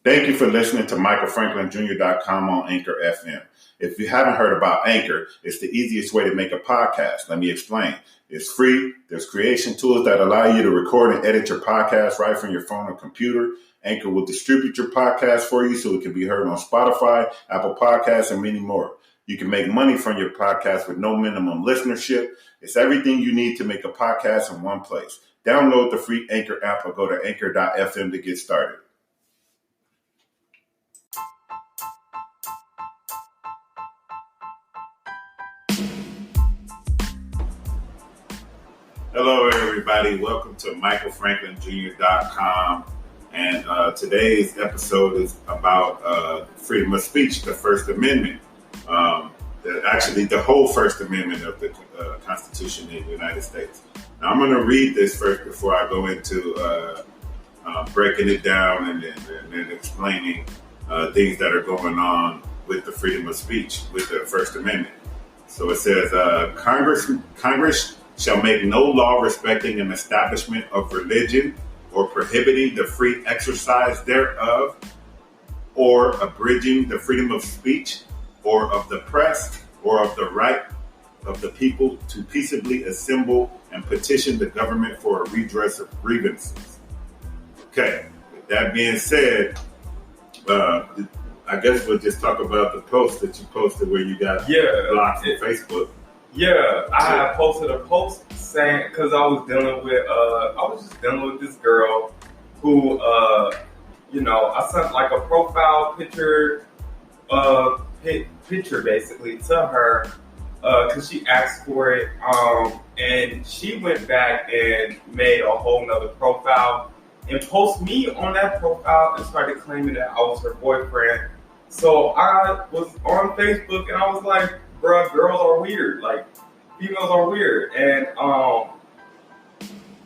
Thank you for listening to MichaelFranklinJr.com on Anchor FM. If you haven't heard about Anchor, it's the easiest way to make a podcast. Let me explain. It's free. There's creation tools that allow you to record and edit your podcast right from your phone or computer. Anchor will distribute your podcast for you so it can be heard on Spotify, Apple Podcasts, and many more. You can make money from your podcast with no minimum listenership. It's everything you need to make a podcast in one place. Download the free Anchor app or go to anchor.fm to get started. Hello, everybody. Welcome to MichaelFranklinJr.com. And today's episode is about freedom of speech, the First Amendment. Actually, the whole First Amendment of the Constitution of the United States. Now, I'm going to read this first before I go into breaking it down and then explaining things that are going on with the freedom of speech, with the First Amendment. So it says, Congress shall make no law respecting an establishment of religion or prohibiting the free exercise thereof, or abridging the freedom of speech, or of the press, or of the right of the people to peaceably assemble and petition the government for a redress of grievances. Okay, with that being said, I guess we'll just talk about the post that you posted where you got blocked from Facebook. Yeah, I had posted a post saying, because I was just dealing with this girl who, I sent like a profile picture basically to her, because she asked for it, and she went back and made a whole nother profile and posted me on that profile and started claiming that I was her boyfriend. So I was on Facebook and I was like, bruh, girls are weird. Like, females are weird. And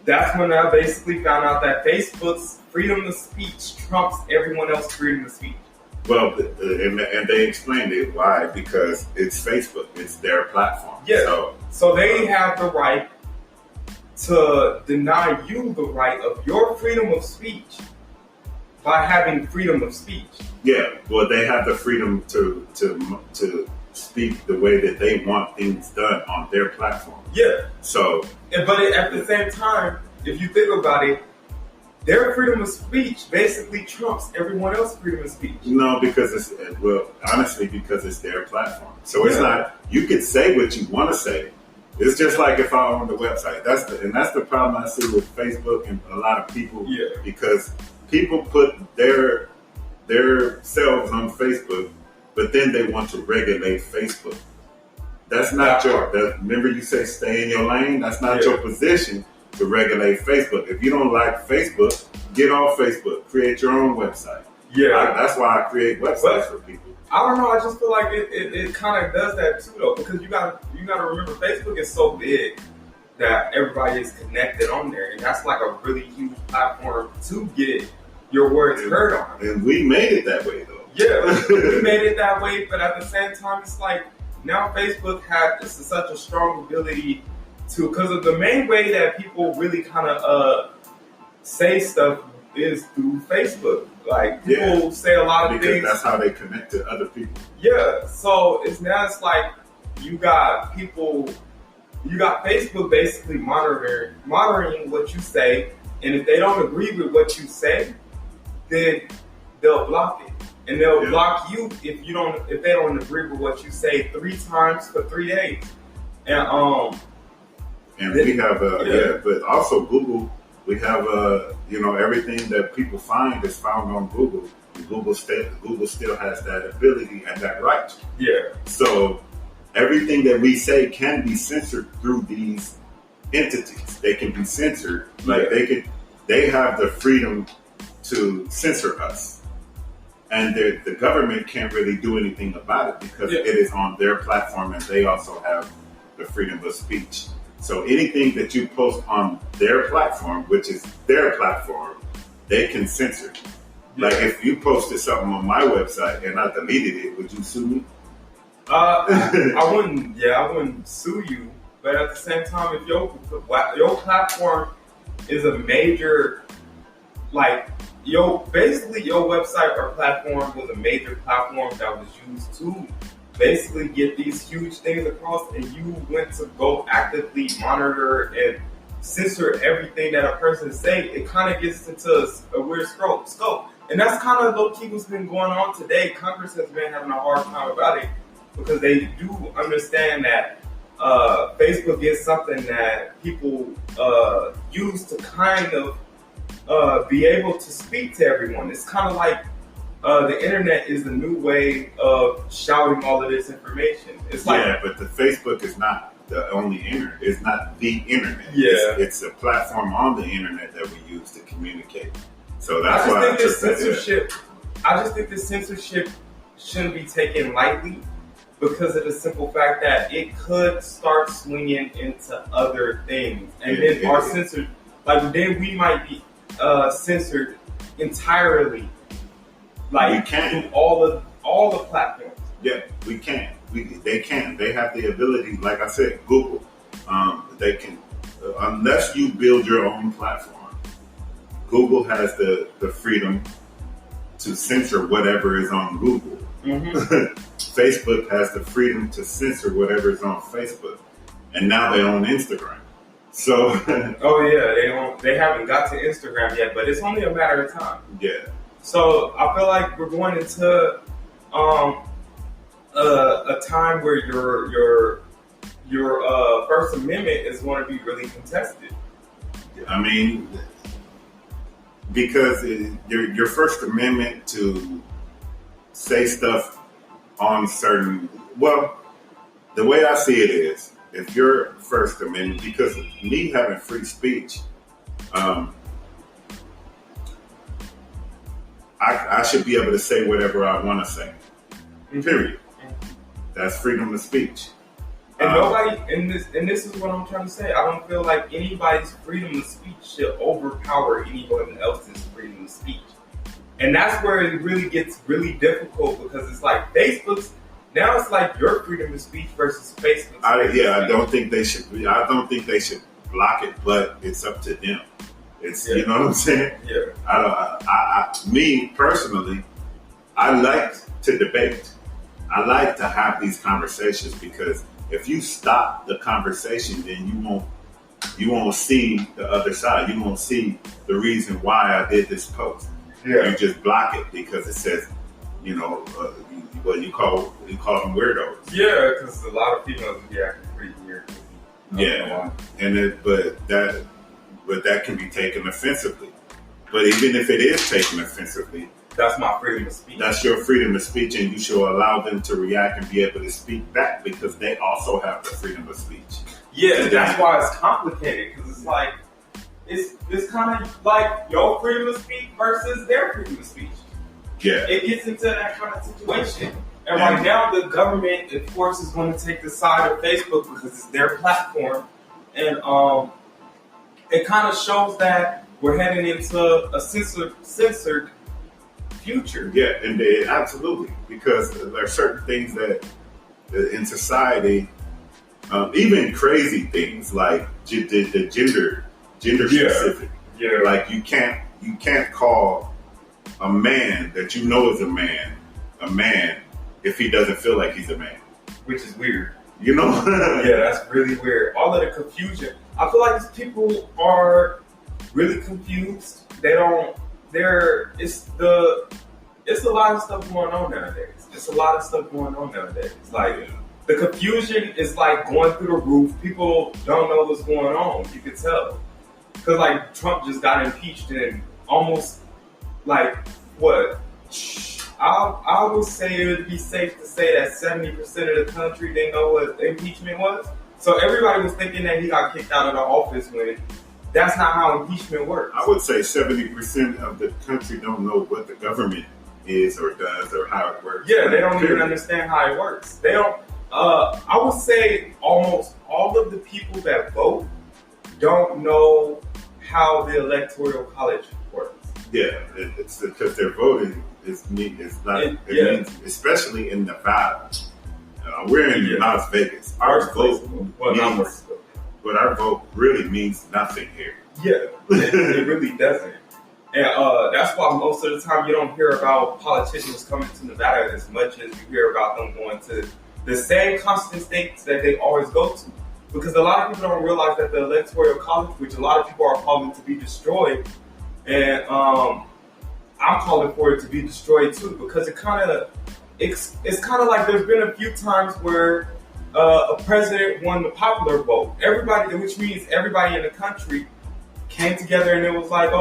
that's when I basically found out that Facebook's freedom of speech trumps everyone else's freedom of speech. Well, and they explained it. Why? Because it's Facebook. It's their platform. Yeah. So they have the right to deny you the right of your freedom of speech by having freedom of speech. Yeah. Well, they have the freedom to speak the way that they want things done on their platform. Yeah. So, but at the same time, if you think about it, their freedom of speech basically trumps everyone else's freedom of speech. No, because it's their platform. So it's not, you can say what you want to say. It's just like if I own the website. That's the problem I see with Facebook and a lot of people. Yeah. Because people put their selves on Facebook, but then they want to regulate Facebook. That's not remember you say stay in your lane? That's not your position to regulate Facebook. If you don't like Facebook, get off Facebook. Create your own website. Yeah. That's why I create websites for people. I don't know. I just feel like it kind of does that too, though, because you got to remember Facebook is so big that everybody is connected on there, and that's like a really huge platform to get your words heard on. And we made it that way, though. Yeah, we made it that way, but at the same time, it's like now Facebook has such a strong ability to, because of the main way that people really kind of say stuff is through Facebook. Like, people say a lot of things. Because that's how they connect to other people. Yeah, so it's like you got Facebook basically monitoring what you say, and if they don't agree with what you say, then they'll block it. And they'll block you if they don't agree with what you say 3 times for 3 days. And we have but also Google. We have everything that people find is found on Google. Google still has that ability and that right. Yeah. So everything that we say can be censored through these entities. They can be censored. Like they have the freedom to censor us. And the government can't really do anything about it because it is on their platform and they also have the freedom of speech. So anything that you post on their platform, which is their platform, they can censor. Yeah. Like if you posted something on my website and I deleted it, would you sue me? I wouldn't sue you. But at the same time, if your platform is a major, like, basically your website or platform was a major platform that was used to basically get these huge things across, and you went to go actively monitor and censor everything that a person say. It kind of gets into a weird scope. And that's kind of low-key what's been going on today. Congress has been having a hard time about it because they do understand that Facebook is something that people use to kind of be able to speak to everyone. It's kind of like the internet is the new way of shouting all of this information. It's like, but the Facebook is not the only internet. It's not the internet. Yeah, it's a platform on the internet that we use to communicate. So that's why I just think this censorship shouldn't be taken lightly because of the simple fact that it could start swinging into other things, and then our censored, like then we might be censored entirely, like we can through all the platforms. Yeah, we can. They can. They have the ability. Like I said, Google. They can, unless you build your own platform. Google has the freedom to censor whatever is on Google. Mm-hmm. Facebook has the freedom to censor whatever is on Facebook, and now they own Instagram. So, they haven't got to Instagram yet, but it's only a matter of time. Yeah. So I feel like we're going into a time where your First Amendment is going to be really contested. I mean, because your First Amendment to say stuff on certain, well, the way I see it is, if your First Amendment, because me having free speech, I should be able to say whatever I want to say. Period. That's freedom of speech. And nobody, and this is what I'm trying to say. I don't feel like anybody's freedom of speech should overpower anyone else's freedom of speech. And that's where it really gets really difficult because it's like Facebook's, now it's like your freedom of speech versus Facebook's. I don't think they should. I don't think they should block it, but it's up to them. It's you know what I'm saying. Yeah. Me personally, I like to debate. I like to have these conversations because if you stop the conversation, then you won't see the other side. You won't see the reason why I did this post. Yeah. You just block it because it says, you call them weirdos. Yeah, because a lot of females be acting pretty weird. Yeah, but that can be taken offensively. But even if it is taken offensively, that's my freedom of speech. That's your freedom of speech, and you should allow them to react and be able to speak back because they also have the freedom of speech. Yeah, that's why it's complicated because it's like it's kind of like your freedom of speech versus their freedom of speech. Yeah, it gets into that kind of situation. And right now, the government, of course, is going to take the side of Facebook because it's their platform, and it kind of shows that we're heading into a censored future. Yeah, and absolutely, because there are certain things that in society, even crazy things like the gender specific. Yeah, like you can't call a man that you know is a man if he doesn't feel like he's a man, which is weird. You know? Yeah, that's really weird. All of the confusion. I feel like these people are really confused. It's a lot of stuff going on nowadays. Like the confusion is like going through the roof. People don't know what's going on. You can tell. Because like Trump just got impeached and almost like what? I would say it would be safe to say that 70% of the country didn't know what impeachment was. So everybody was thinking that he got kicked out of the office when that's not how impeachment works. I would say 70% of the country don't know what the government is or does or how it works. Yeah, they don't even understand how it works. They don't. I would say almost all of the people that vote don't know how the electoral college works. Yeah, it's because their voting is not. It means, especially in Nevada. We're in Las Vegas. Our vote really means nothing here. Yeah, it really doesn't. And that's why most of the time you don't hear about politicians coming to Nevada as much as you hear about them going to the same constant states that they always go to. Because a lot of people don't realize that the Electoral College, which a lot of people are calling to be destroyed, and I'm calling for it to be destroyed too, because it's kind of like there's been a few times where a president won the popular vote. Everybody, which means everybody in the country came together and it was like,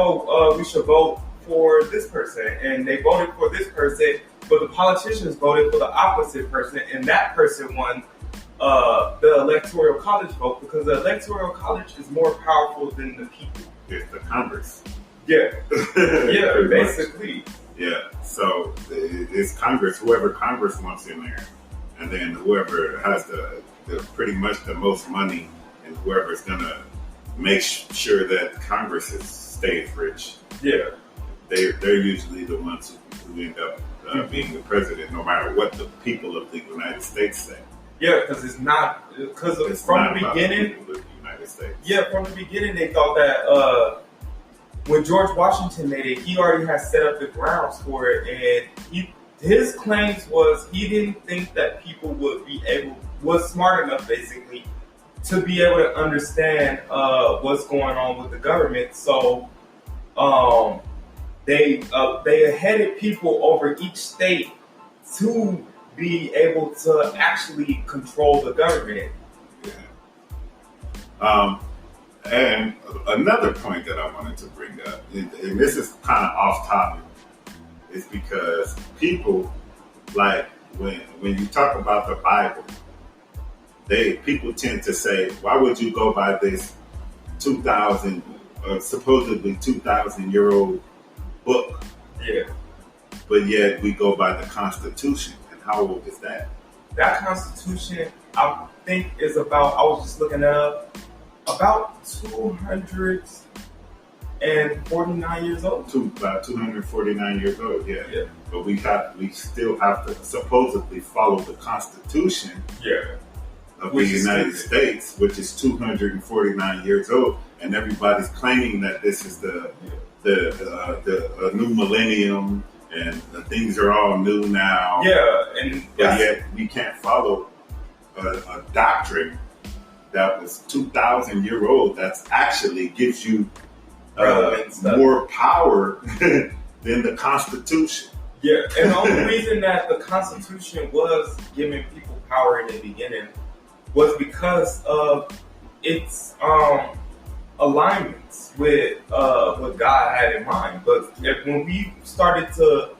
we should vote for this person, and they voted for this person, but the politicians voted for the opposite person, and that person won the Electoral College vote, because the Electoral College is more powerful than the people. It's the Congress. Yeah, yeah, basically. Yeah, so it's Congress, whoever Congress wants in there, and then whoever has the pretty much the most money, and whoever's gonna make sure that Congress stays rich. Yeah, they're usually the ones who end up being the president, no matter what the people of the United States say. Yeah, because from the beginning, of the United States. Yeah, from the beginning they thought that when George Washington made it, he already had set up the grounds for it, and his claims was he didn't think that people was smart enough, basically, to be able to understand what's going on with the government. So they headed people over each state to be able to actually control the government. Yeah. And another point that I wanted to bring up, and this is kind of off topic, is because people, like when you talk about the Bible, people tend to say, why would you go by this supposedly 2,000-year-old book? Yeah. But yet we go by the Constitution. And how old is that? That Constitution, I think, is about, I was just looking that up, about 249 years old. About 249 years old, yeah. But we still have to supposedly follow the Constitution. Yeah. Of the United States, which is 249 years old, and everybody's claiming that this is the new millennium, and the things are all new now. Yeah, but yet we can't follow a doctrine that was 2,000 year old. That's actually gives you more power than the Constitution. Yeah, and the only reason that the Constitution was giving people power in the beginning was because of its alignments with what God had in mind. But when we started to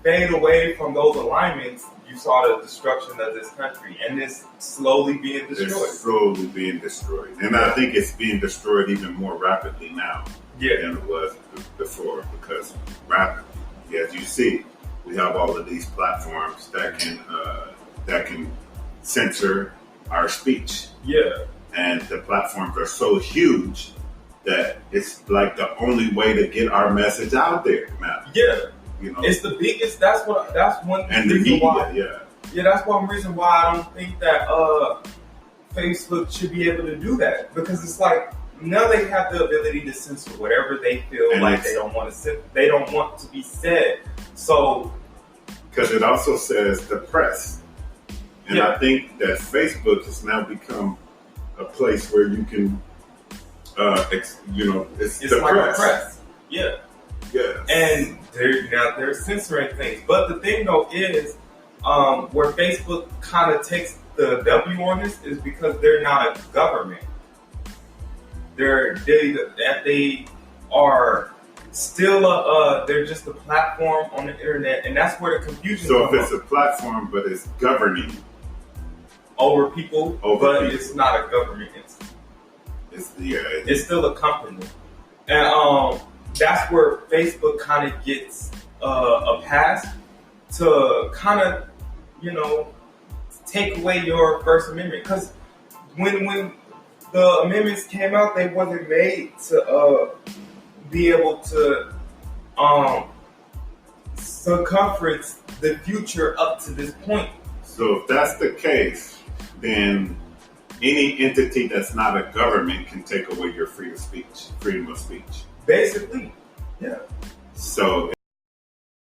fade away from those alignments, you saw the destruction of this country, and it's slowly being destroyed. It's slowly being destroyed. And I think it's being destroyed even more rapidly now than it was before, because rapidly, as you see, we have all of these platforms that can censor our speech. Yeah. And the platforms are so huge that it's like the only way to get our message out there now. Yeah. It's the biggest, that's one and the reason media, why. Yeah, that's one reason why I don't think that Facebook should be able to do that. Because it's like now they have the ability to censor whatever they feel and like they don't want to be said. So because it also says the press. And I think that Facebook has now become a place where you can, it's the like press. A press. Yeah. Yeah. And they're censoring things. But the thing though is, where Facebook kind of takes the W on this is because they're not a government. They are still they're just a platform on the internet, and that's where the confusion So comes if it's a platform, but it's governing over people, but it's not a government. It's still a company, and that's where Facebook kind of gets a pass to kind of take away your First Amendment, because when the amendments came out, they wasn't made to be able to circumference the future up to this point. So if that's the case, then any entity that's not a government can take away your freedom of speech. Basically, yeah. So